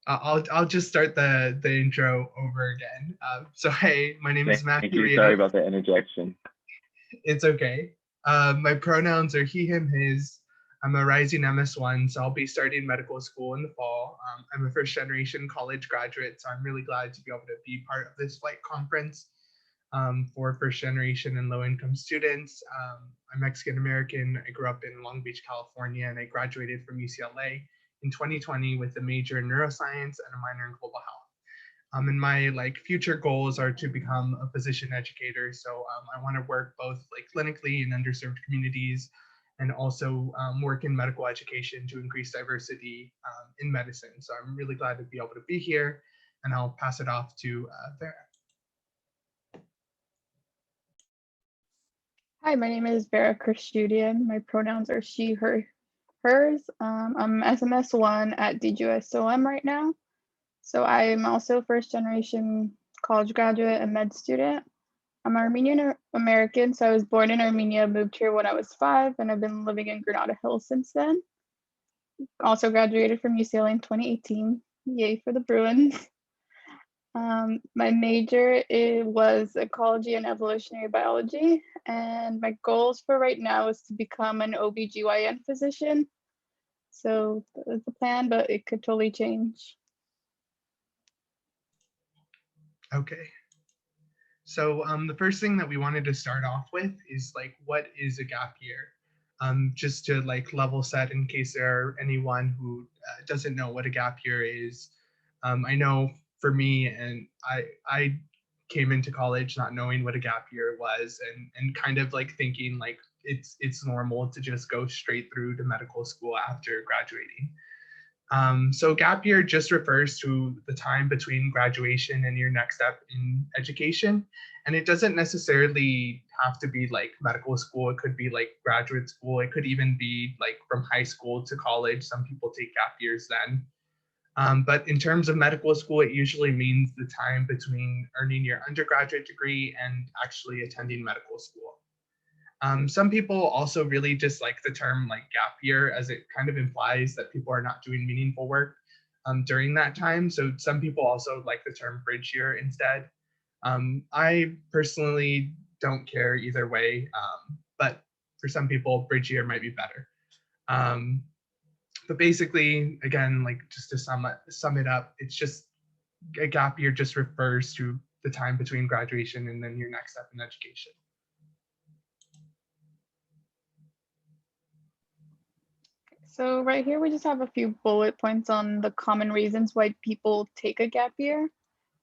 I'll just start the intro over again. So hey, my name is Thank Matthew you. Sorry Rita. about the interjection. It's okay. My pronouns are he, him, his. I'm a rising MS1, so I'll be starting medical school in the fall. I'm a first generation college graduate, so I'm really glad to be able to be part of this flight conference for first generation and low income students. I'm Mexican American. I grew up in Long Beach, California, and I graduated from UCLA in 2020 with a major in neuroscience and a minor in global health. And my future goals are to become a physician educator. So I want to work both clinically in underserved communities and also work in medical education to increase diversity in medicine. So I'm really glad to be able to be here, and I'll pass it off to Vera. Hi, my name is Vera Kristudian. My pronouns are she, her, hers. I'm SMS1 at DGUSOM right now. So I'm also first generation college graduate and med student. I'm Armenian American, so I was born in Armenia, moved here when I was 5, and I've been living in Granada Hills since then. Also graduated from UCLA in 2018. Yay for the Bruins. My major was ecology and evolutionary biology, and my goals for right now is to become an OBGYN physician. So that's the plan, but it could totally change. Okay. So the first thing that we wanted to start off with is what is a gap year? Just to level set in case there are anyone who doesn't know what a gap year is. I know for me, and I came into college not knowing what a gap year was, and kind of thinking it's normal to just go straight through to medical school after graduating. So gap year just refers to the time between graduation and your next step in education. And it doesn't necessarily have to be medical school. It could be graduate school. It could even be from high school to college. Some people take gap years then. But in terms of medical school, it usually means the time between earning your undergraduate degree and actually attending medical school. Some people also really dislike the term gap year, as it kind of implies that people are not doing meaningful work during that time. So some people also like the term bridge year instead. I personally don't care either way, but for some people, bridge year might be better. But basically, again, just to sum it up, it's just a gap year just refers to the time between graduation and then your next step in education. So right here, we just have a few bullet points on the common reasons why people take a gap year.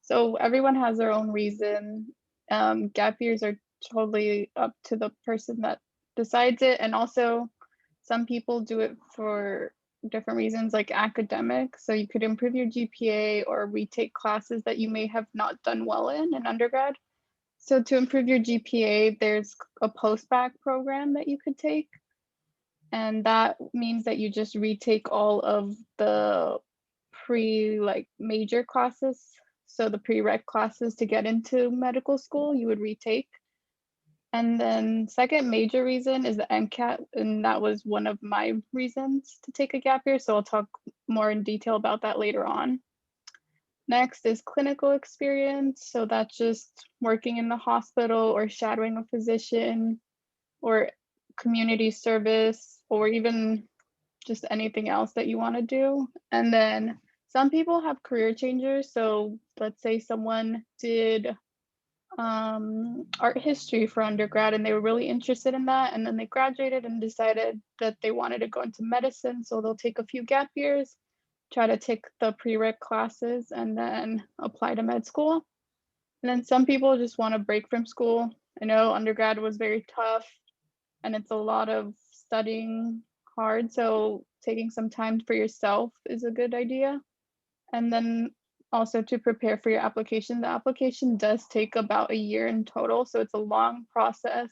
So everyone has their own reason. Gap years are totally up to the person that decides it. And also some people do it for different reasons like academic. So you could improve your GPA or retake classes that you may have not done well in undergrad. So to improve your GPA, there's a post-bac program that you could take. And that means that you just retake all of the major classes. So the prereq classes to get into medical school, you would retake. And then second major reason is the MCAT, and that was one of my reasons to take a gap year. So I'll talk more in detail about that later on. Next is clinical experience. So that's just working in the hospital or shadowing a physician or community service or even just anything else that you want to do. And then some people have career changers. So let's say someone did art history for undergrad and they were really interested in that, and then they graduated and decided that they wanted to go into medicine, so they'll take a few gap years, try to take the prereq classes, and then apply to med school. And then some people just want to break from school. I know undergrad was very tough and it's a lot of studying hard, so taking some time for yourself is a good idea. And then also to prepare for your application. The application does take about a year in total, so it's a long process,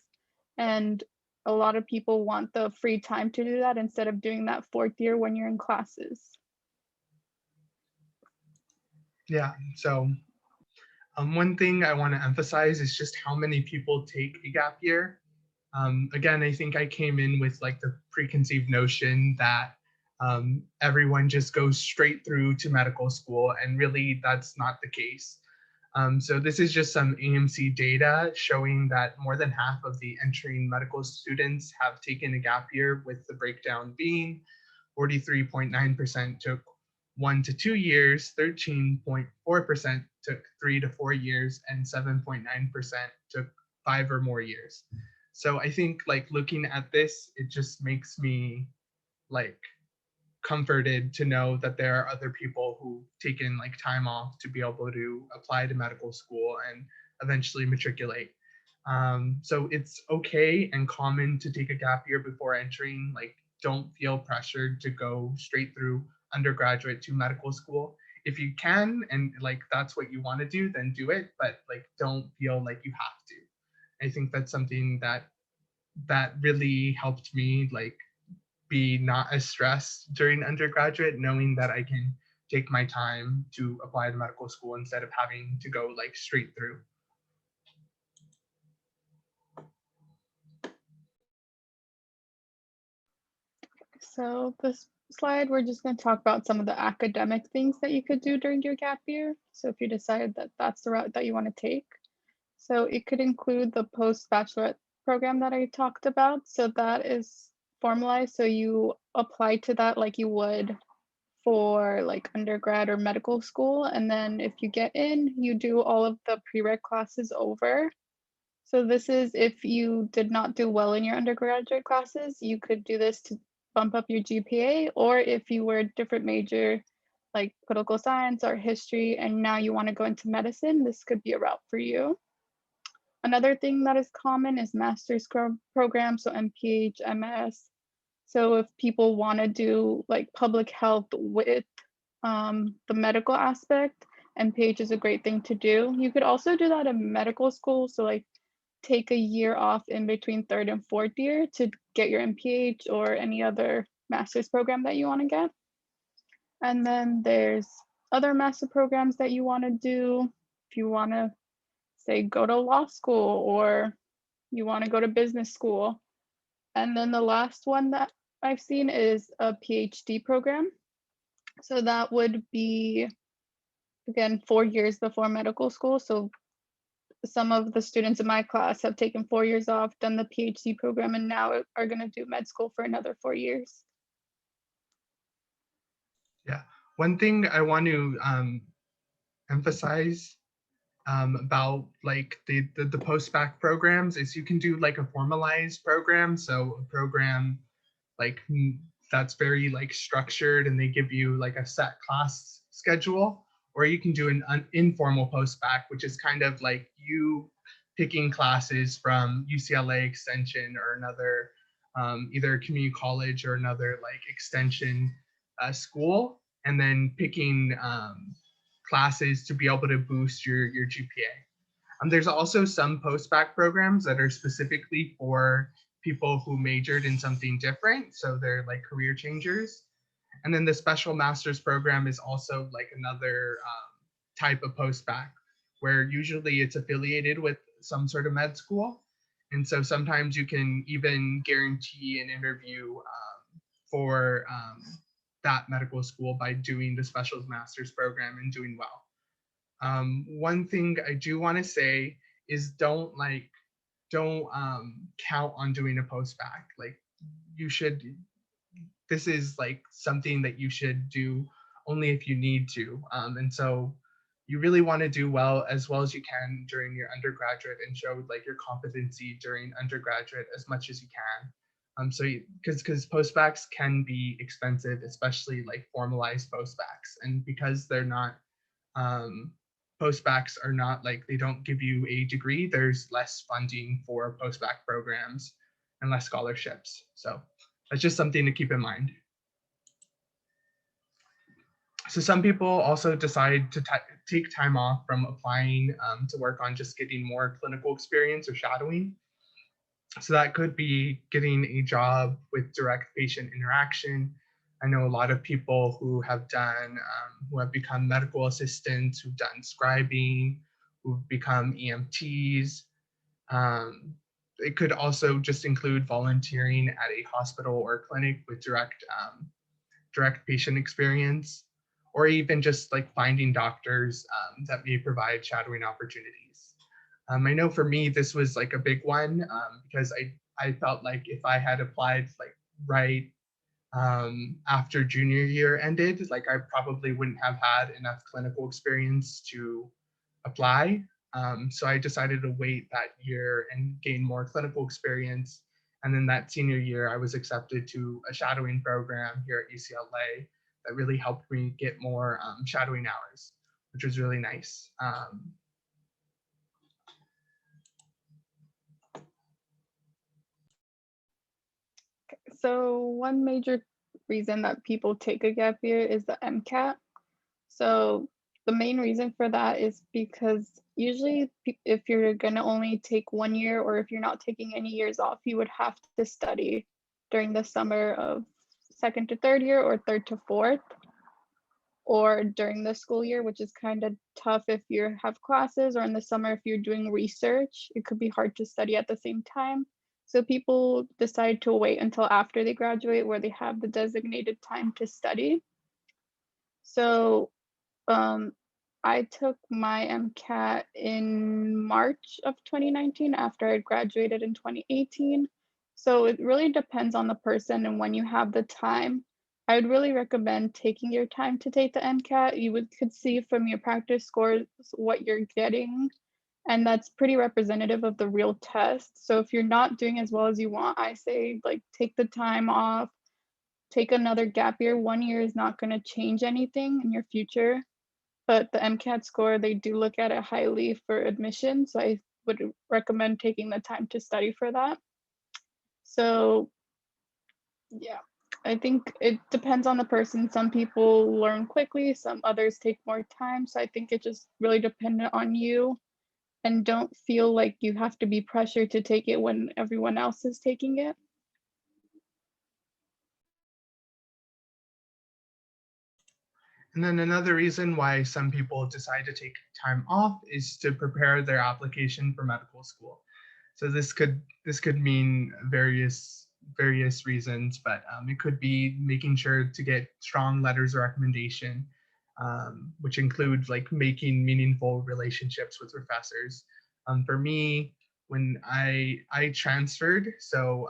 and a lot of people want the free time to do that instead of doing that 4th year when you're in classes. Yeah, so one thing I want to emphasize is just how many people take a gap year. Again, I think I came in with the preconceived notion that everyone just goes straight through to medical school, and really that's not the case. So this is just some AMC data showing that more than half of the entering medical students have taken a gap year, with the breakdown being 43.9% took 1 to 2 years, 13.4% took 3 to 4 years, and 7.9% took 5 or more years. So I think like looking at this, it just makes me like comforted to know that there are other people who've taken like time off to be able to apply to medical school and eventually matriculate. So it's okay and common to take a gap year before entering. Like, don't feel pressured to go straight through undergraduate to medical school. If you can and like that's what you want to do, then do it. But like, don't feel like you have to. I think that's something that really helped me like be not as stressed during undergraduate, knowing that I can take my time to apply to medical school instead of having to go like straight through. So this slide, we're just going to talk about some of the academic things that you could do during your gap year. So if you decide that that's the route that you want to take. So it could include the post-bachelorette program that I talked about. So that is formalized. So you apply to that like you would for like undergrad or medical school. And then if you get in, you do all of the prereq classes over. So this is if you did not do well in your undergraduate classes, you could do this to bump up your GPA, or if you were a different major like political science or history, and now you want to go into medicine, this could be a route for you. Another thing that is common is master's programs, so MPH, MS. So if people want to do like public health with the medical aspect, MPH is a great thing to do. You could also do that in medical school. So like take a year off in between third and fourth year to get your MPH or any other master's program that you want to get. And then there's other master programs that you want to do. If you want to say go to law school or you want to go to business school. And then the last one that I've seen is a PhD program. So that would be, again, 4 years before medical school. So some of the students in my class have taken 4 years off, done the PhD program, and now are going to do med school for another 4 years. Yeah, one thing I want to emphasize about like the post-bac programs is you can do like a formalized program. So a program like that's very like structured and they give you like a set class schedule, or you can do an informal post-bac, which is kind of like you picking classes from UCLA Extension or another either community college or another like extension school, and then picking classes to be able to boost your GPA. There's also some post-bac programs that are specifically for people who majored in something different. So they're like career changers. And then the special master's program is also like another type of post-bac where usually it's affiliated with some sort of med school. And so sometimes you can even guarantee an interview for that medical school by doing the special master's program and doing well. One thing I do want to say is don't count on doing a post-bac. Like you should, this is like something that you should do only if you need to. And so you really want to do well as you can during your undergraduate and show like your competency during undergraduate as much as you can. So because post-bacs can be expensive, especially like formalized post-bacs, and because they're not post-bacs are not like, they don't give you a degree, there's less funding for post-bac programs and less scholarships. So that's just something to keep in mind. So some people also decide to take time off from applying to work on just getting more clinical experience or shadowing. So that could be getting a job with direct patient interaction. I know a lot of people who have become medical assistants, who've done scribing, who've become EMTs. It could also just include volunteering at a hospital or clinic with direct direct patient experience, or even just like finding doctors that may provide shadowing opportunities. I know for me, this was like a big one because I felt like if I had applied like right after junior year ended, like I probably wouldn't have had enough clinical experience to apply. So I decided to wait that year and gain more clinical experience. And then that senior year, I was accepted to a shadowing program here at UCLA that really helped me get more shadowing hours, which was really nice. So one major reason that people take a gap year is the MCAT. So the main reason for that is because usually if you're going to only take 1 year, or if you're not taking any years off, you would have to study during the summer of second to third year or third to fourth, or during the school year, which is kind of tough if you have classes, or in the summer if you're doing research. It could be hard to study at the same time. So people decide to wait until after they graduate, where they have the designated time to study. So um, I took my MCAT in March of 2019 after I graduated in 2018. So it really depends on the person and when you have the time. I would really recommend taking your time to take the MCAT. Could see from your practice scores what you're getting, and that's pretty representative of the real test. So if you're not doing as well as you want, I say like take the time off, take another gap year. 1 year is not going to change anything in your future, but the MCAT score, they do look at it highly for admission. So I would recommend taking the time to study for that. So yeah, I think it depends on the person. Some people learn quickly, some others take more time. So I think it just really dependent on you, and don't feel like you have to be pressured to take it when everyone else is taking it. And then another reason why some people decide to take time off is to prepare their application for medical school. So this could mean various reasons, but it could be making sure to get strong letters of recommendation, which include like making meaningful relationships with professors. For me, when I transferred, so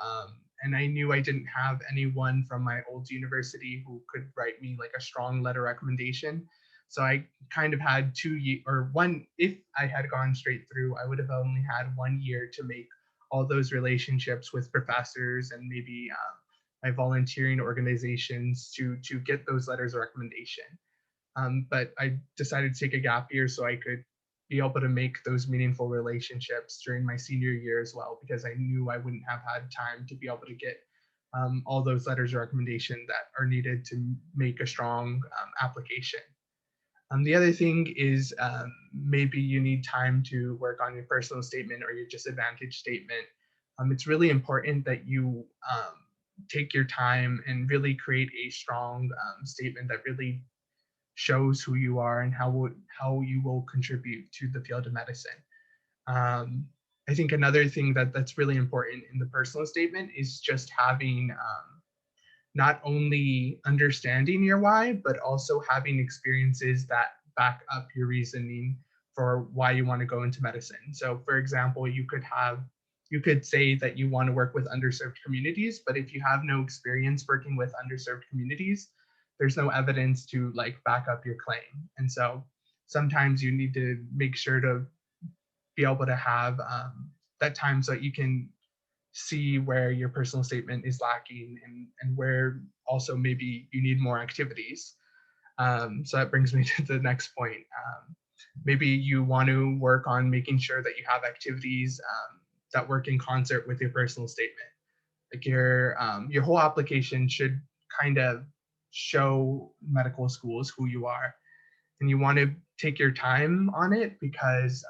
and I knew I didn't have anyone from my old university who could write me like a strong letter recommendation. So I kind of had 2 years or one. If I had gone straight through, I would have only had 1 year to make all those relationships with professors and maybe my volunteering organizations to get those letters of recommendation. But I decided to take a gap year so I could be able to make those meaningful relationships during my senior year as well, because I knew I wouldn't have had time to be able to get all those letters of recommendation that are needed to make a strong application. The other thing is maybe you need time to work on your personal statement or your disadvantage statement. It's really important that you take your time and really create a strong statement that really shows who you are and how you will contribute to the field of medicine. Um, I think another thing that's really important in the personal statement is just having not only understanding your why, but also having experiences that back up your reasoning for why you want to go into medicine. So, for example, you could say that you want to work with underserved communities, but if you have no experience working with underserved communities, there's no evidence to like back up your claim. And so sometimes you need to make sure to be able to have that time so that you can see where your personal statement is lacking and where also maybe you need more activities. So that brings me to the next point. Maybe you want to work on making sure that you have activities that work in concert with your personal statement. Like your whole application should kind of show medical schools who you are, and you want to take your time on it because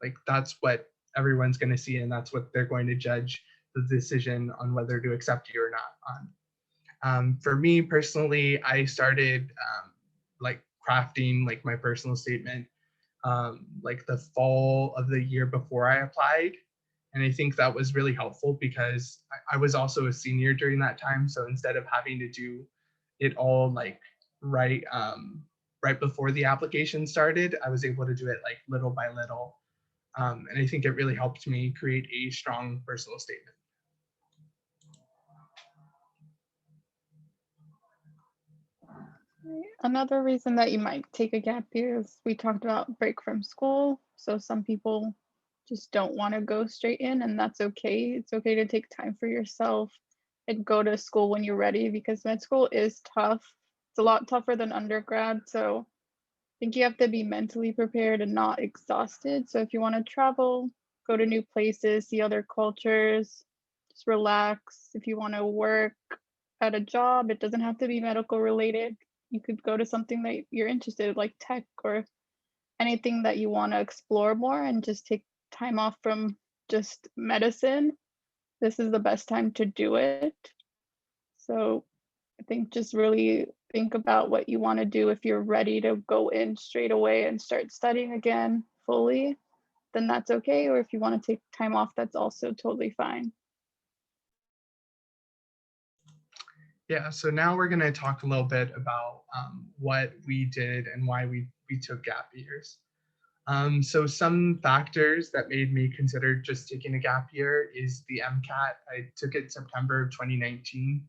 like that's what everyone's going to see and that's what they're going to judge the decision on whether to accept you or not on. For me personally, I started like crafting like my personal statement like the fall of the year before I applied. And I think that was really helpful because I was also a senior during that time. So instead of having to do it all like right right before the application started. I was able to do it like little by little. And I think it really helped me create a strong personal statement. Another reason that you might take a gap year is we talked about break from school. So some people just don't want to go straight in, and that's okay. It's okay to take time for yourself and go to school when you're ready because med school is tough. It's a lot tougher than undergrad. So I think you have to be mentally prepared and not exhausted. So if you want to travel, go to new places, see other cultures, just relax. If you want to work at a job, it doesn't have to be medical related. You could go to something that you're interested in, like tech or anything that you want to explore more and just take time off from just medicine. This is the best time to do it. So I think just really think about what you want to do. If you're ready to go in straight away and start studying again fully, then that's okay. Or if you want to take time off, that's also totally fine. Yeah, so now we're going to talk a little bit about what we did and why we took gap years. So some factors that made me consider just taking a gap year is the MCAT. I took it September of 2019,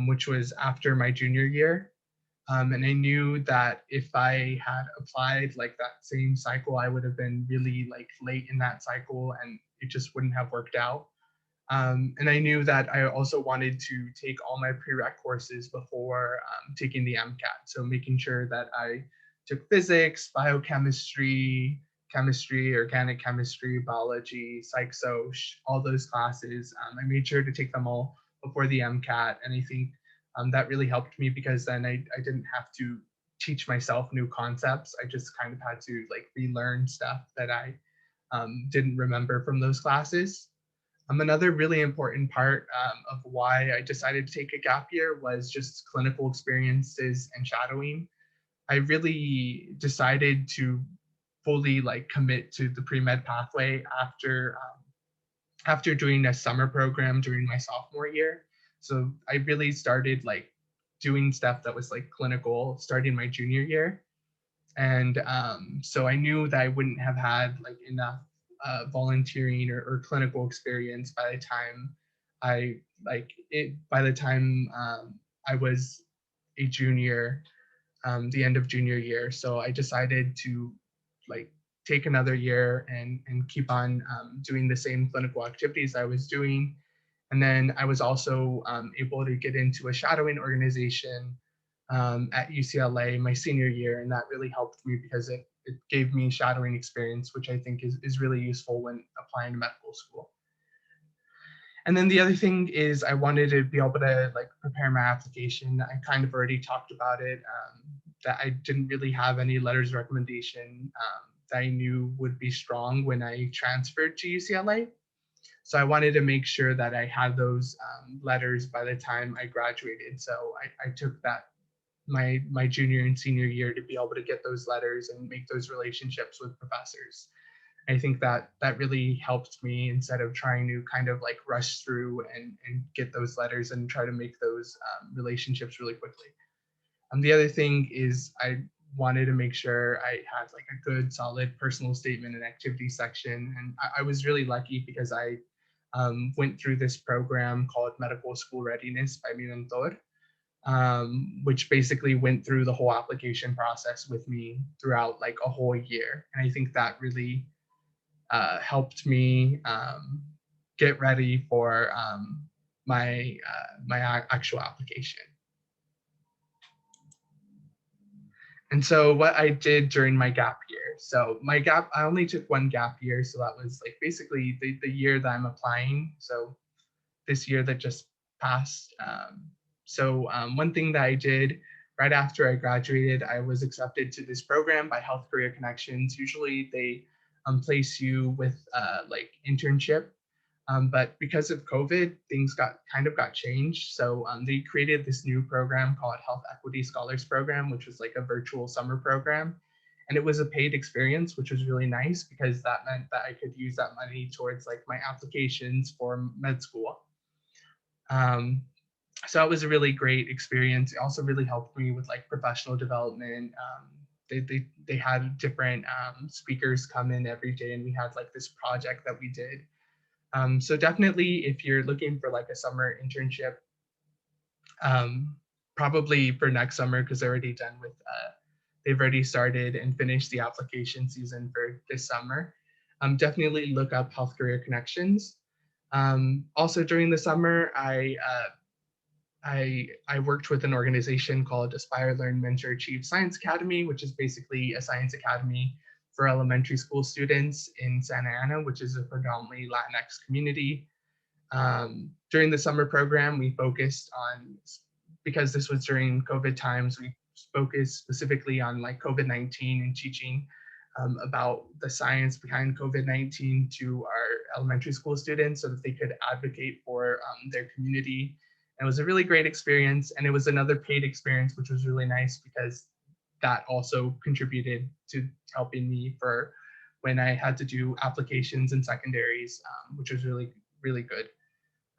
which was after my junior year. And I knew that if I had applied like that same cycle, I would have been really like late in that cycle and it just wouldn't have worked out. And I knew that I also wanted to take all my prereq courses before taking the MCAT. So making sure that I took physics, biochemistry, chemistry, organic chemistry, biology, psych soc, all those classes. I made sure to take them all before the MCAT. And I think that really helped me because then I didn't have to teach myself new concepts. I just kind of had to like relearn stuff that I didn't remember from those classes. Another really important part of why I decided to take a gap year was just clinical experiences and shadowing. I really decided to fully like commit to the pre-med pathway after doing a summer program during my sophomore year. So I really started like doing stuff that was like clinical starting my junior year. And so I knew that I wouldn't have had like enough volunteering or clinical experience by the time I by the time I was a junior, the end of junior year. So I decided to like take another year and keep on doing the same clinical activities I was doing. And then I was also able to get into a shadowing organization at UCLA my senior year, and that really helped me because it gave me shadowing experience, which I think is really useful when applying to medical school. And then the other thing is I wanted to be able to like prepare my application. I kind of already talked about it, that I didn't really have any letters of recommendation that I knew would be strong when I transferred to UCLA. So I wanted to make sure that I had those letters by the time I graduated. So I took that my junior and senior year to be able to get those letters and make those relationships with professors. I think that that really helped me instead of trying to kind of like rush through and get those letters and try to make those relationships really quickly. The other thing is I wanted to make sure I had like a good solid personal statement and activity section. And I was really lucky because I went through this program called Medical School Readiness by Mi Mentor, which basically went through the whole application process with me throughout like a whole year. And I think that really helped me get ready for my actual application. And so what I did during my gap year, so I only took one gap year. So that was like basically the year that I'm applying. So this year that just passed. One thing that I did right after I graduated, I was accepted to this program by Health Career Connections. Usually they place you with like internship. But because of COVID, things got changed. So they created this new program called Health Equity Scholars Program, which was like a virtual summer program. And it was a paid experience, which was really nice because that meant that I could use that money towards like my applications for med school. Um, So it was a really great experience. It also really helped me with like professional development. They had different speakers come in every day, and we had like this project that we did. So definitely, if you're looking for like a summer internship, um, probably for next summer, because they're already done with, they've already started and finished the application season for this summer. Definitely look up Health Career Connections. Also during the summer, I worked with an organization called Aspire, Learn, Mentor, Achieve Science Academy, which is basically a science academy for elementary school students in Santa Ana, which is a predominantly Latinx community. During the summer program, we focused on, because this was during COVID times, we focused specifically on like COVID-19 and teaching about the science behind COVID-19 to our elementary school students so that they could advocate for their community. And it was a really great experience. And it was another paid experience, which was really nice because that also contributed to helping me for when I had to do applications and secondaries, which was really, really good.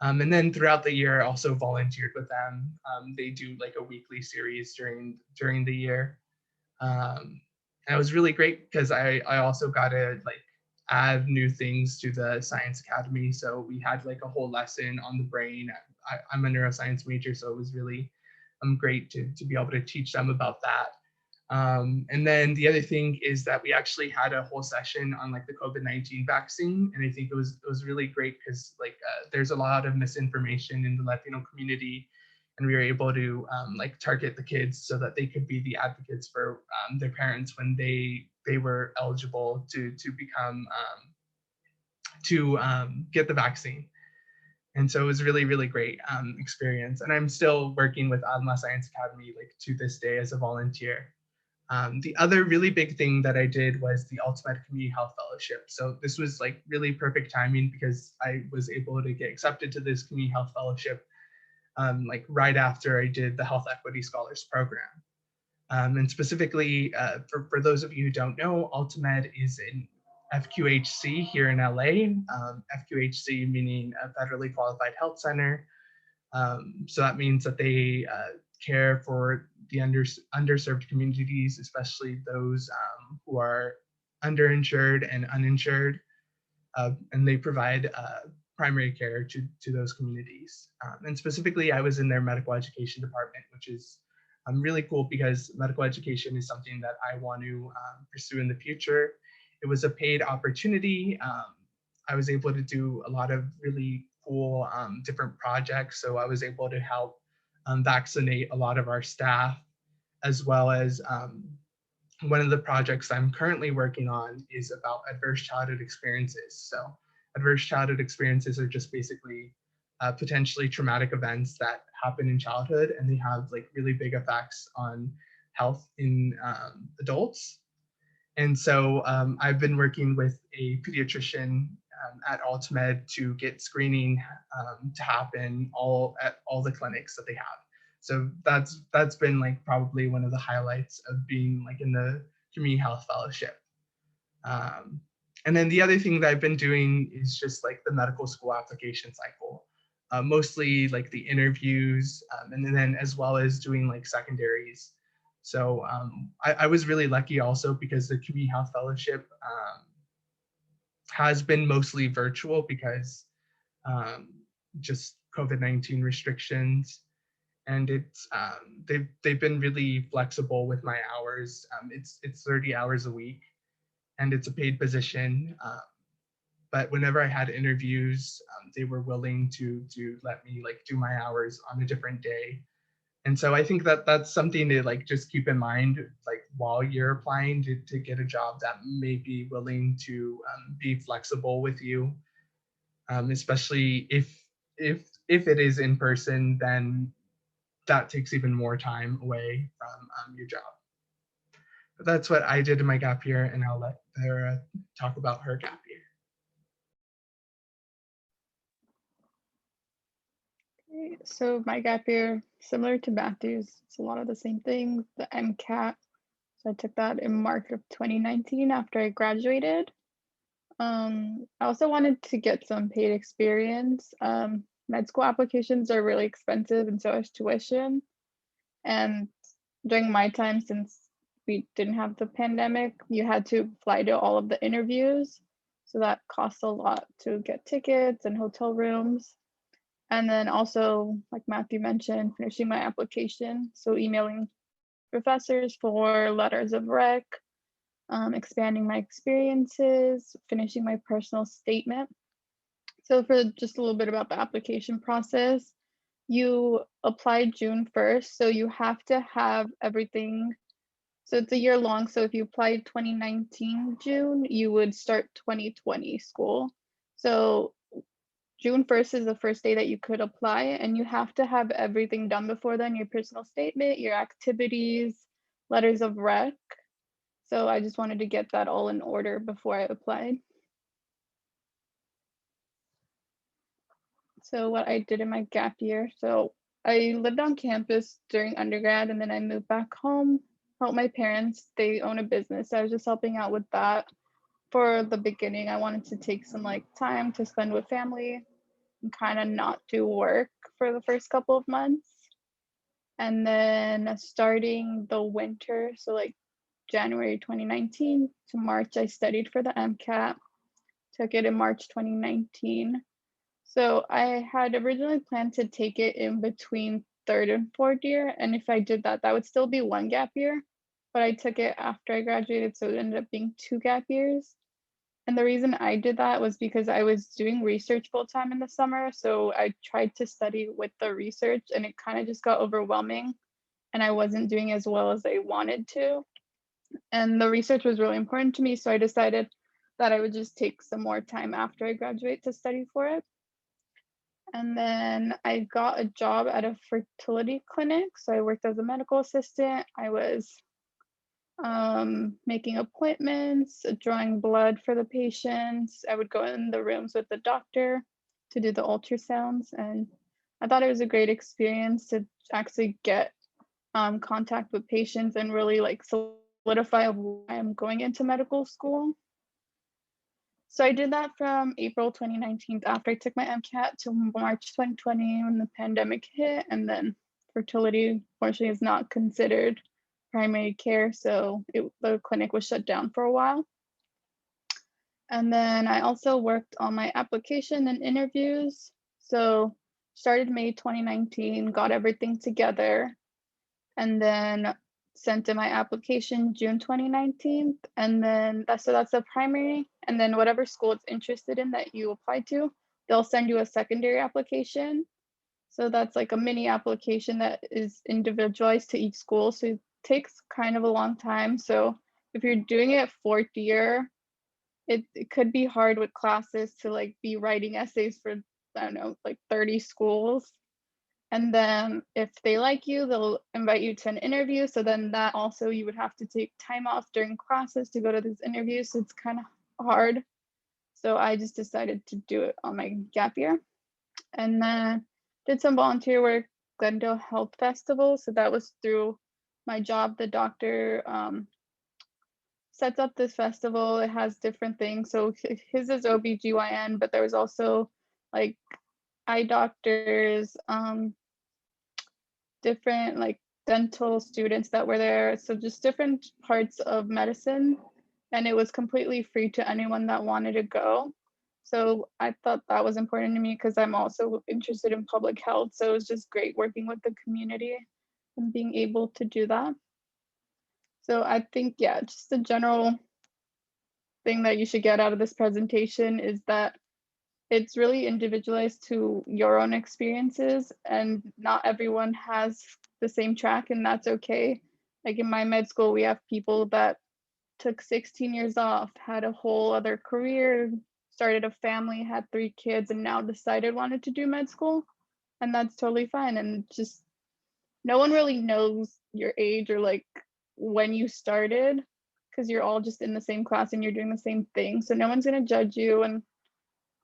And then throughout the year, I also volunteered with them. They do like a weekly series during the year. And it was really great because I also got to like add new things to the science academy. So we had like a whole lesson on the brain. I'm a neuroscience major, so it was really great to be able to teach them about that. And then the other thing is that we actually had a whole session on like the COVID-19 vaccine, and I think it was really great because like there's a lot of misinformation in the Latino community, and we were able to like target the kids so that they could be the advocates for their parents when they were eligible to become to get the vaccine. And so it was really, really great experience. And I'm still working with Alma Science Academy like to this day as a volunteer. The other really big thing that I did was the Ultimate Community Health Fellowship. So this was like really perfect timing because I was able to get accepted to this Community Health Fellowship like right after I did the Health Equity Scholars Program. And specifically, for those of you who don't know, Ultimed is an FQHC here in LA. FQHC meaning a federally qualified health center. So that means that they care for the underserved communities, especially those who are underinsured and uninsured, and they provide primary care to those communities. And specifically, I was in their medical education department, which is really cool because medical education is something that I want to pursue in the future. It was a paid opportunity. I was able to do a lot of really cool different projects. So I was able to help vaccinate a lot of our staff, as well as one of the projects I'm currently working on is about adverse childhood experiences. So adverse childhood experiences are just basically potentially traumatic events that happen in childhood, and they have like really big effects on health in adults. And so I've been working with a pediatrician at Ultimed to get screening to happen at all the clinics that they have. So that's been like probably one of the highlights of being like in the community health fellowship. Um, and then the other thing that I've been doing is just like the medical school application cycle, mostly like the interviews, and then as well as doing like secondaries. So I was really lucky also because the community health fellowship has been mostly virtual because um, just COVID-19 restrictions, and they've been really flexible with my hours. It's 30 hours a week, and it's a paid position. But whenever I had interviews, they were willing to let me like do my hours on a different day. And so I think that that's something to like just keep in mind, like while you're applying to get a job that may be willing to be flexible with you, especially if it is in person, then that takes even more time away from your job. But that's what I did in my gap year, and I'll let Sarah talk about her gap year. So my gap year, similar to Matthew's, it's a lot of the same things, the MCAT. So I took that in March of 2019 after I graduated. I also wanted to get some paid experience. med school applications are really expensive and so is tuition. And during my time, since we didn't have the pandemic, you had to fly to all of the interviews. So that costs a lot to get tickets and hotel rooms. And then also, like Matthew mentioned, finishing my application. So emailing professors for letters of rec, expanding my experiences, finishing my personal statement. So for just a little bit about the application process, you apply June 1st, so you have to have everything. So it's a year long. So if you applied 2019 June, you would start 2020 school. So June 1st is the first day that you could apply, and you have to have everything done before then, your personal statement, your activities, letters of rec. So I just wanted to get that all in order before I applied. So what I did in my gap year. So I lived on campus during undergrad and then I moved back home, helped my parents. They own a business. So I was just helping out with that. For the beginning, I wanted to take some like time to spend with family and kind of not do work for the first couple of months. And then starting the winter, so like January 2019 to March, I studied for the MCAT, took it in March 2019. So I had originally planned to take it in between third and fourth year. And if I did that, that would still be one gap year. But I took it after I graduated, so it ended up being 2 gap years. And the reason I did that was because I was doing research full time in the summer. So I tried to study with the research and it kind of just got overwhelming. And I wasn't doing as well as I wanted to. And the research was really important to me. So I decided that I would just take some more time after I graduate to study for it. And then I got a job at a fertility clinic. So I worked as a medical assistant. I was making appointments, drawing blood for the patients. I would go in the rooms with the doctor to do the ultrasounds. And I thought it was a great experience to actually get contact with patients and really like solidify why I'm going into medical school. So I did that from April 2019 after I took my MCAT to March 2020 when the pandemic hit. And then fertility, fortunately, is not considered primary care. So the clinic was shut down for a while. And then I also worked on my application and interviews. So started May 2019, got everything together, and then sent in my application June 2019. And then that's the primary. And then whatever school it's interested in that you apply to, they'll send you a secondary application. So that's like a mini application that is individualized to each school. So it takes kind of a long time. So if you're doing it fourth year, it could be hard with classes to like be writing essays for, I don't know, like 30 schools. And then if they like you, they'll invite you to an interview. So then that also you would have to take time off during classes to go to these interviews. So it's kind of hard. So I just decided to do it on my gap year. And then did some volunteer work, Glendale Health Festival. So that was through my job. The doctor sets up this festival. It has different things. So his is OBGYN, but there was also like eye doctors, different like dental students that were there. So just different parts of medicine. And it was completely free to anyone that wanted to go. So I thought that was important to me because I'm also interested in public health. So it was just great working with the community and being able to do that. So I think, yeah, just the general thing that you should get out of this presentation is that it's really individualized to your own experiences and not everyone has the same track and that's okay. Like in my med school, we have people that took 16 years off, had a whole other career, started a family, had 3 kids, and now decided wanted to do med school. And that's totally fine. And just no one really knows your age or like when you started because you're all just in the same class and you're doing the same thing. So no one's going to judge you. And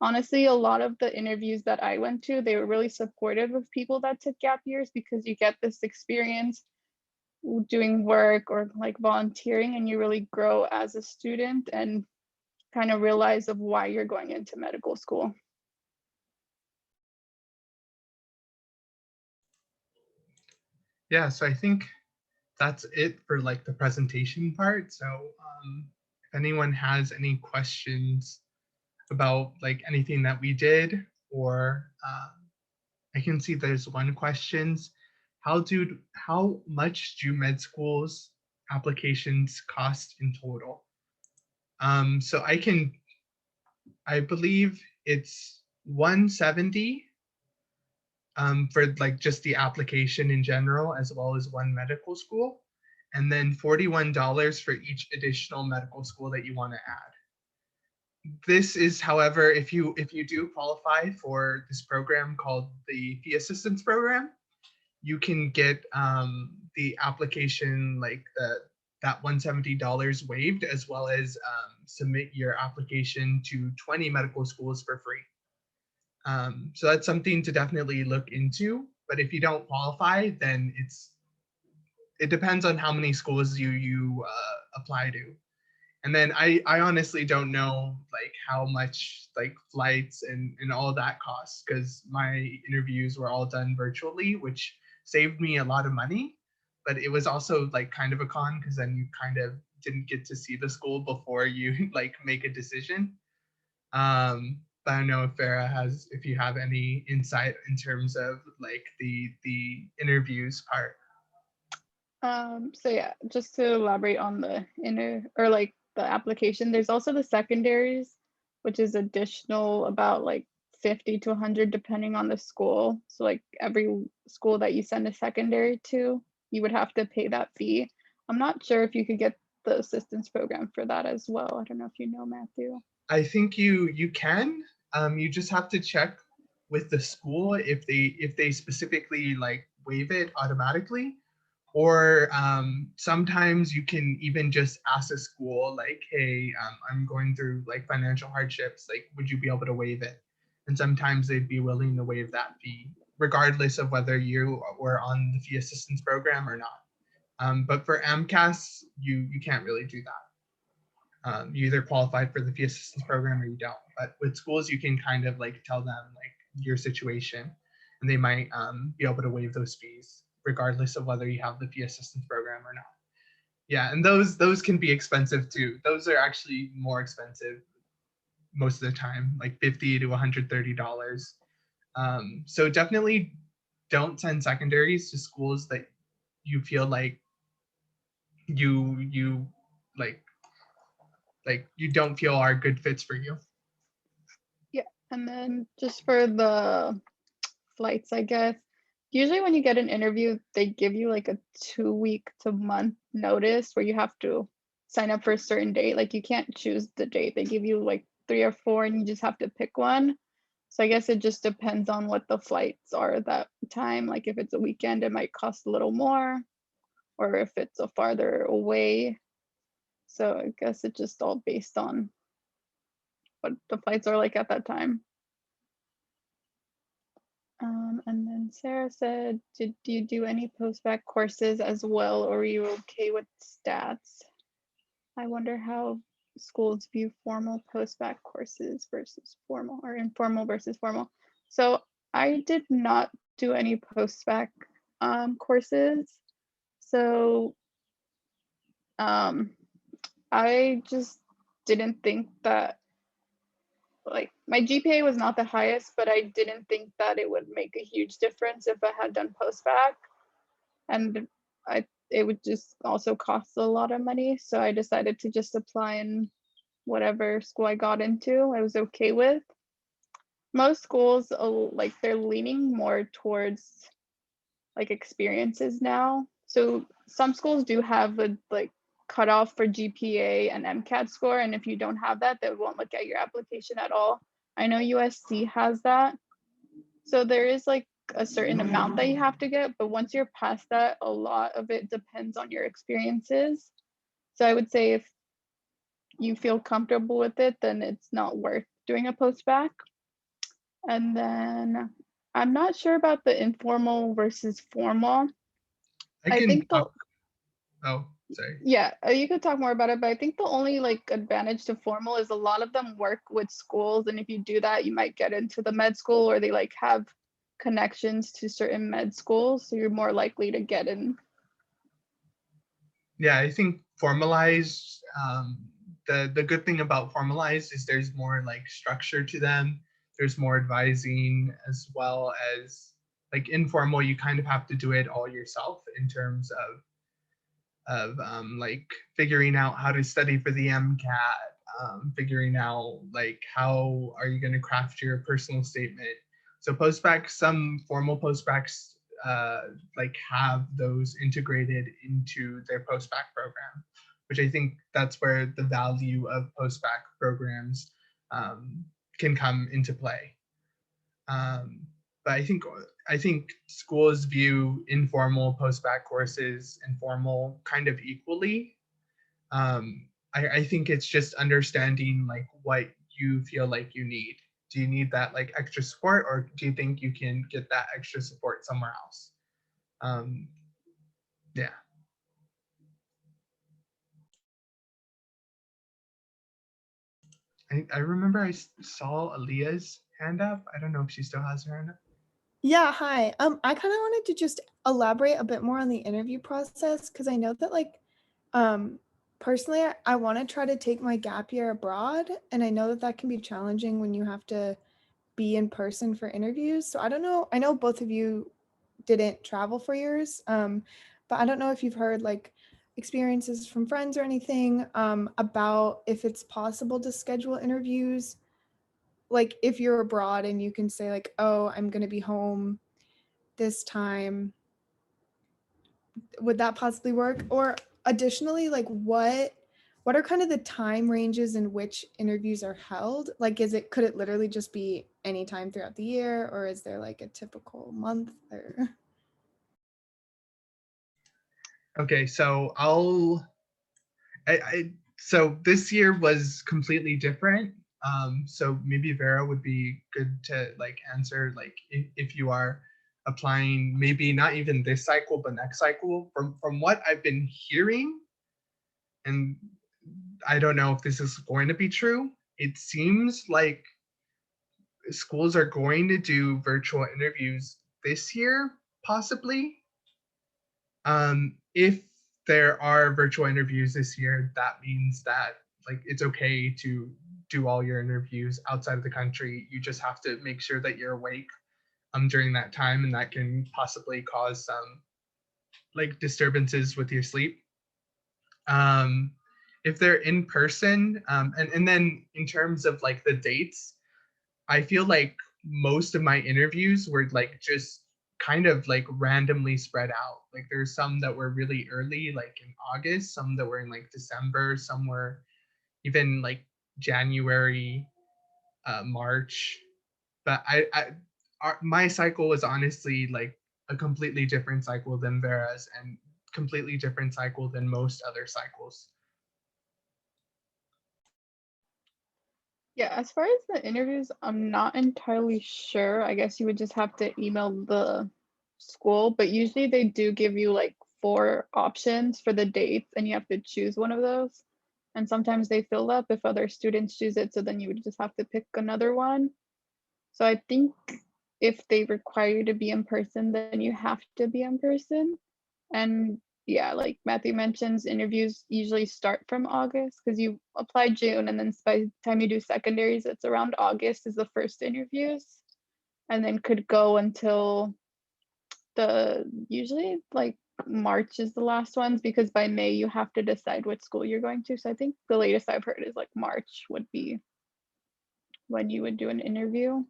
honestly, a lot of the interviews that I went to, they were really supportive of people that took gap years because you get this experience doing work or like volunteering and you really grow as a student and kind of realize of why you're going into medical school. Yeah, so I think that's it for like the presentation part. So if anyone has any questions about like anything that we did, or I can see there's one questions. How much do med schools applications cost in total? So I believe it's 170 for like just the application in general, as well as one medical school, and then $41 for each additional medical school that you want to add. This is, however, if you do qualify for this program called the fee assistance program, you can get the application like that $170 waived, as well as submit your application to 20 medical schools for free. So that's something to definitely look into. But if you don't qualify, then it depends on how many schools you apply to. And then I honestly don't know like how much like flights and all that costs, because my interviews were all done virtually, which saved me a lot of money. But it was also like kind of a con, because then you kind of didn't get to see the school before you like make a decision. But I don't know if Farah has, if you have any insight in terms of like the interviews part. So yeah, just to elaborate on the inner or like the application, there's also the secondaries, which is additional about like 50 to 100 depending on the school. So like every school that you send a secondary to, you would have to pay that fee. I'm not sure if you could get the assistance program for that as well. I don't know if you know, Matthew. I think you can. You just have to check with the school if they specifically like waive it automatically, or sometimes you can even just ask a school like, hey, I'm going through like financial hardships. Like, would you be able to waive it? And sometimes they'd be willing to waive that fee, regardless of whether you were on the fee assistance program or not. But for AMCAS, you can't really do that. You either qualified for the fee assistance program or you don't. But with schools, you can kind of like tell them like your situation, and they might be able to waive those fees regardless of whether you have the fee assistance program or not. Yeah, and those can be expensive too. Those are actually more expensive most of the time, like $50 to $130. So definitely don't send secondaries to schools that you feel like you like you don't feel are good fits for you. Yeah, and then just for the flights, I guess. Usually when you get an interview, they give you like a 2 week to month notice where you have to sign up for a certain date. Like you can't choose the date. They give you like 3 or 4 and you just have to pick one. So I guess it just depends on what the flights are that time. Like if it's a weekend, it might cost a little more, or if it's a farther away. So I guess it's just all based on what the flights are like at that time. And then Sarah said, did you do any post-bac courses as well, or are you okay with stats? I wonder how schools view formal post-bac courses versus formal, or informal versus formal. So I did not do any post-bac courses. So I just didn't think that, like, my GPA was not the highest, but I didn't think that it would make a huge difference if I had done post-bac. And it would just also cost a lot of money. So I decided to just apply in whatever school I got into, I was okay with. Most schools, like they're leaning more towards like experiences now. So some schools do have a like cutoff for GPA and MCAT score, and if you don't have that, they won't look at your application at all. I know USC has that. So there is like a certain amount that you have to get, but once you're past that, a lot of it depends on your experiences. So I would say if you feel comfortable with it, then it's not worth doing a post-bac. And then I'm not sure about the informal versus formal. I I can think the talk. Oh, sorry. Yeah, you could talk more about it, but I think the only like advantage to formal is a lot of them work with schools, and if you do that, you might get into the med school, or they like have connections to certain med schools, so you're more likely to get in. Yeah, I think formalized, the good thing about formalized is there's more like structure to them. There's more advising, as well as like informal, you kind of have to do it all yourself in terms of like figuring out how to study for the MCAT, figuring out like how are you going to craft your personal statement. So postbacs, some formal postbacs like have those integrated into their postbac program, which I think that's where the value of postbac programs can come into play. But I think schools view informal postbac courses and formal kind of equally. I think it's just understanding like what you feel like you need. Do you need that like extra support, or do you think you can get that extra support somewhere else? Yeah. I remember I saw Aaliyah's hand up. I don't know if she still has her hand up. Yeah, hi. I kind of wanted to just elaborate a bit more on the interview process because I know that personally, I want to try to take my gap year abroad, and I know that that can be challenging when you have to be in person for interviews. So I don't know. I know both of you didn't travel for yours, but I don't know if you've heard like experiences from friends or anything about if it's possible to schedule interviews like if you're abroad and you can say like, oh, I'm going to be home this time, would that possibly work? Or additionally, like what are kind of the time ranges in which interviews are held? Like could it literally just be any time throughout the year, or is there like a typical month or Okay, so so this year was completely different. So maybe Vera would be good to like answer like if you are applying maybe not even this cycle but next cycle. From what I've been hearing, and I don't know if this is going to be true, it seems like schools are going to do virtual interviews this year, possibly. If there are virtual interviews this year, that means that like it's okay to do all your interviews outside of the country. You just have to make sure that you're awake during that time, and that can possibly cause some like disturbances with your sleep. Um, if they're in person, and then in terms of like the dates, I feel like most of my interviews were like just kind of like randomly spread out. Like there's some that were really early, like in August, some that were in like December, some were even like January, March. But my cycle was honestly like a completely different cycle than Vera's, and completely different cycle than most other cycles. Yeah, as far as the interviews, I'm not entirely sure. I guess you would just have to email the school, but usually they do give you like 4 options for the dates and you have to choose one of those. And sometimes they fill up if other students choose it, so then you would just have to pick another one. So I think if they require you to be in person, then you have to be in person. And yeah, like Matthew mentions, interviews usually start from August because you apply June, and then by the time you do secondaries, it's around August is the first interviews, and then could go until the usually like March is the last ones because by May you have to decide what school you're going to. So I think the latest I've heard is like March would be when you would do an interview.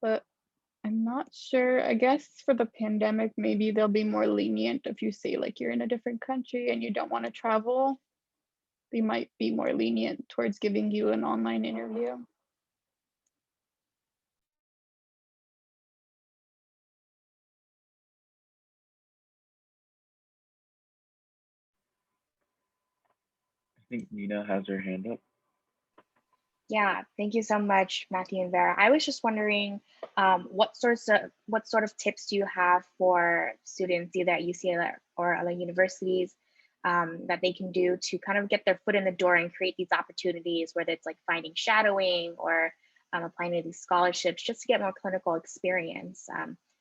But I'm not sure. I guess for the pandemic, maybe they'll be more lenient if you say like you're in a different country and you don't want to travel. They might be more lenient towards giving you an online interview. I think Nina has her hand up. Yeah, thank you so much, Matthew and Vera. I was just wondering, what sort of tips do you have for students either at UCLA or other universities that they can do to kind of get their foot in the door and create these opportunities, whether it's like finding shadowing or applying to these scholarships just to get more clinical experience.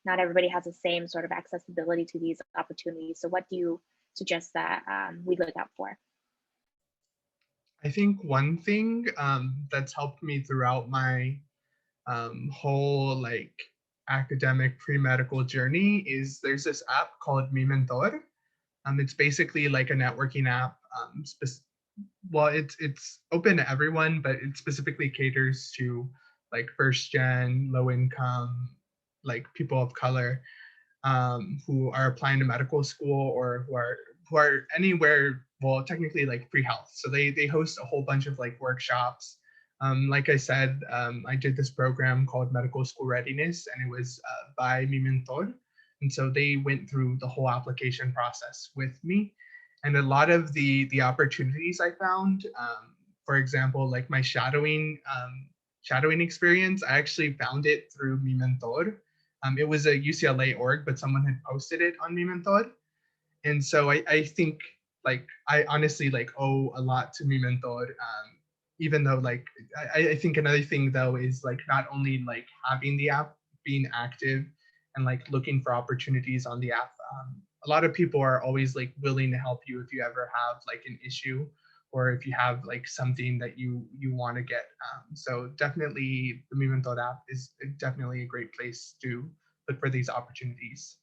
Not everybody has the same sort of accessibility to these opportunities. So what do you suggest that we look out for? I think one thing that's helped me throughout my whole like academic pre-medical journey is there's this app called Mi Mentor. It's basically like a networking app. Well, it's open to everyone, but it specifically caters to like first gen, low income, like people of color who are applying to medical school or who are anywhere. Well, technically like pre-health. So they host a whole bunch of like workshops. Like I said, I did this program called Medical School Readiness, and it was by Mi Mentor. And so they went through the whole application process with me. And a lot of the opportunities I found, for example, like my shadowing experience, I actually found it through Mi Mentor. It was a UCLA org, but someone had posted it on Mi Mentor. And so I think like I honestly like owe a lot to Mi Mentor. Even though like I think another thing though is like not only like having the app, being active and like looking for opportunities on the app. A lot of people are always like willing to help you if you ever have like an issue or if you have like something that you want to get. So definitely the Mi Mentor app is definitely a great place to look for these opportunities.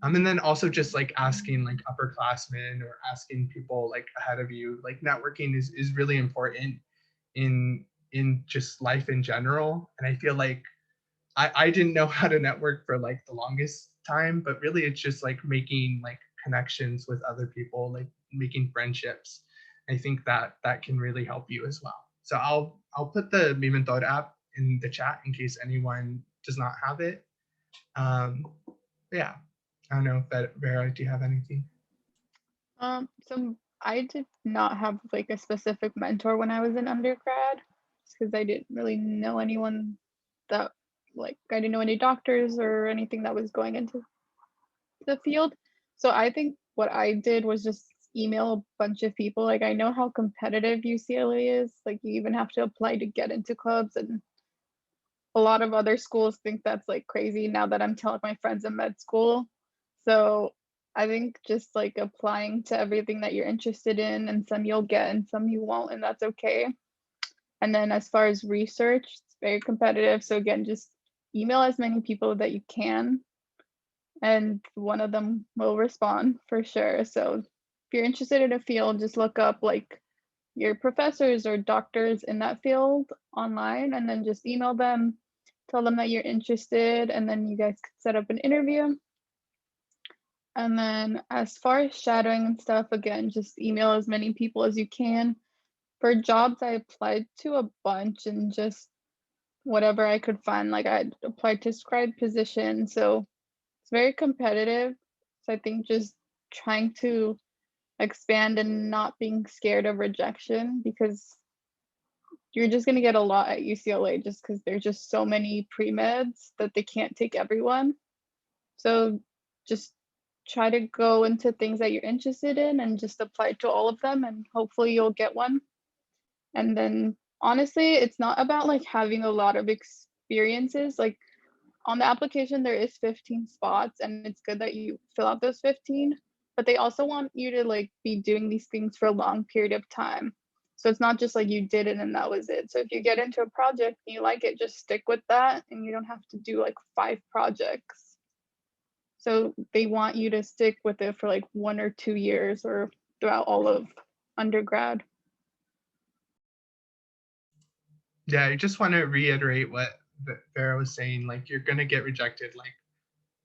And then also just like asking like upperclassmen or asking people like ahead of you, like networking is really important in just life in general. And I feel like I didn't know how to network for like the longest time, but really it's just like making like connections with other people, like making friendships. I think that that can really help you as well. So I'll put the Mi Mentor app in the chat in case anyone does not have it. Yeah, I don't know if Vera, do you have anything? So I did not have like a specific mentor when I was in undergrad, because I didn't really know anyone that like I didn't know any doctors or anything that was going into the field. So I think what I did was just email a bunch of people. Like I know how competitive UCLA is. Like you even have to apply to get into clubs, and a lot of other schools think that's like crazy now that I'm telling my friends in med school. So I think just like applying to everything that you're interested in, and some you'll get and some you won't, and that's okay. And then as far as research, it's very competitive. So again, just email as many people that you can, and one of them will respond for sure. So if you're interested in a field, just look up like your professors or doctors in that field online, and then just email them, tell them that you're interested, and then you guys could set up an interview. And then as far as shadowing and stuff, again, just email as many people as you can. For jobs, I applied to a bunch and just whatever I could find. Like I applied to scribe position, so it's very competitive. So I think just trying to expand and not being scared of rejection, because you're just going to get a lot at UCLA just because there's just so many pre-meds that they can't take everyone. So just try to go into things that you're interested in and just apply to all of them, and hopefully you'll get one. And then honestly, it's not about like having a lot of experiences. Like on the application, there is 15 spots, and it's good that you fill out those 15, but they also want you to like be doing these things for a long period of time. So it's not just like you did it and that was it. So if you get into a project and you like it, just stick with that, and you don't have to do like 5 projects. So they want you to stick with it for like 1 or 2 years or throughout all of undergrad. Yeah, I just want to reiterate what Vera was saying. Like you're gonna get rejected like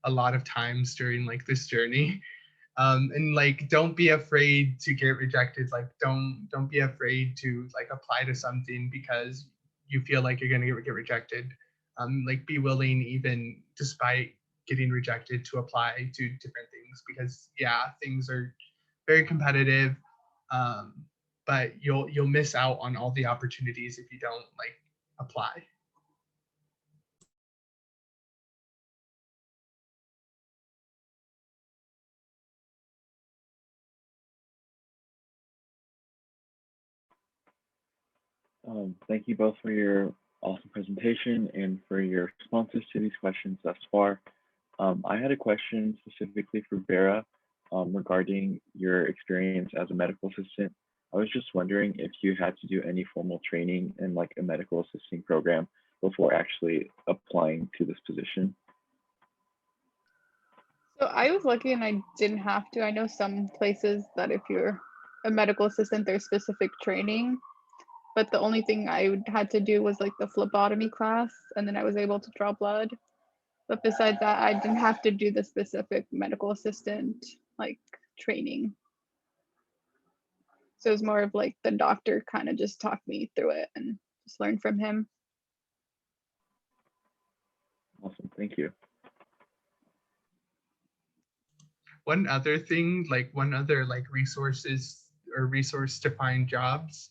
a lot of times during like this journey. And like don't be afraid to get rejected. Like don't be afraid to like apply to something because you feel like you're gonna get rejected. Like be willing, even despite getting rejected, to apply to different things, because yeah, things are very competitive. But you'll miss out on all the opportunities if you don't like apply. Thank you both for your awesome presentation and for your responses to these questions thus far. I had a question specifically for Vera regarding your experience as a medical assistant. I was just wondering if you had to do any formal training in like a medical assisting program before actually applying to this position. So I was lucky and I didn't have to. I know some places that if you're a medical assistant, there's specific training, but the only thing had to do was like the phlebotomy class, and then I was able to draw blood. But besides that, I didn't have to do the specific medical assistant like training. So it was more of like the doctor kind of just talked me through it and just learned from him. Awesome, thank you. One other thing, like one other like resource to find jobs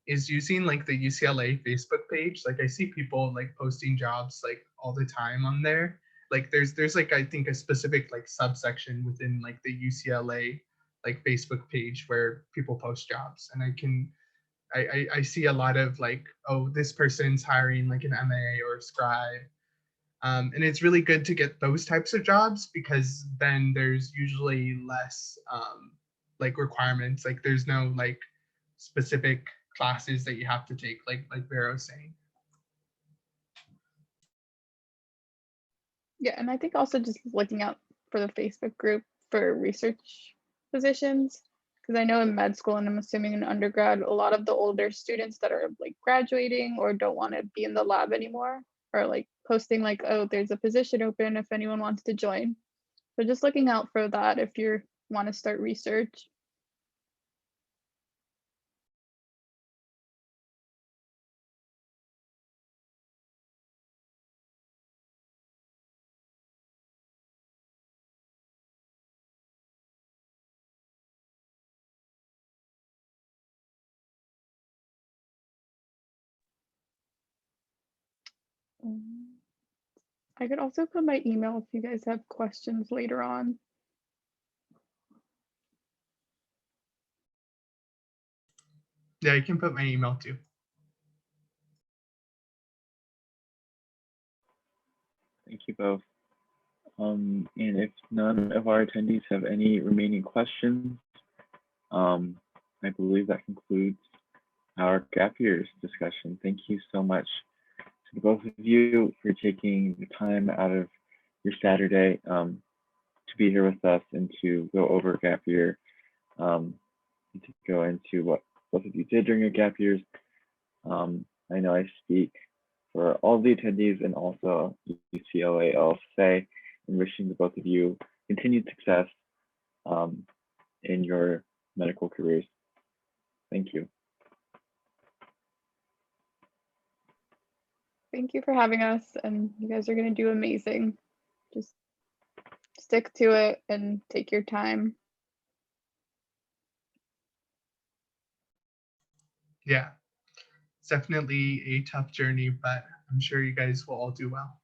is using like the UCLA Facebook page. Like I see people like posting jobs like all the time on there. Like there's like I think a specific like subsection within like the UCLA like Facebook page where people post jobs, and I see a lot of like, oh, this person's hiring like an MA or a scribe. And it's really good to get those types of jobs because then there's usually less like requirements. Like there's no like specific classes that you have to take, like Vera was saying. Yeah, and I think also just looking out for the Facebook group for research positions, because I know in med school and I'm assuming in undergrad, a lot of the older students that are like graduating or don't want to be in the lab anymore are like posting like, oh, there's a position open if anyone wants to join. So just looking out for that if you want to start research. I could also put my email if you guys have questions later on. Yeah, you can put my email too. Thank you both. And if none of our attendees have any remaining questions, I believe that concludes our gap years discussion. Thank you so much to the both of you for taking the time out of your Saturday to be here with us and to go over gap year, and to go into what both of you did during your gap years. I know I speak for all the attendees and also UCLA LSA and wishing the both of you continued success in your medical careers. Thank you. Thank you for having us, and you guys are going to do amazing. Just stick to it and take your time. Yeah, it's definitely a tough journey, but I'm sure you guys will all do well.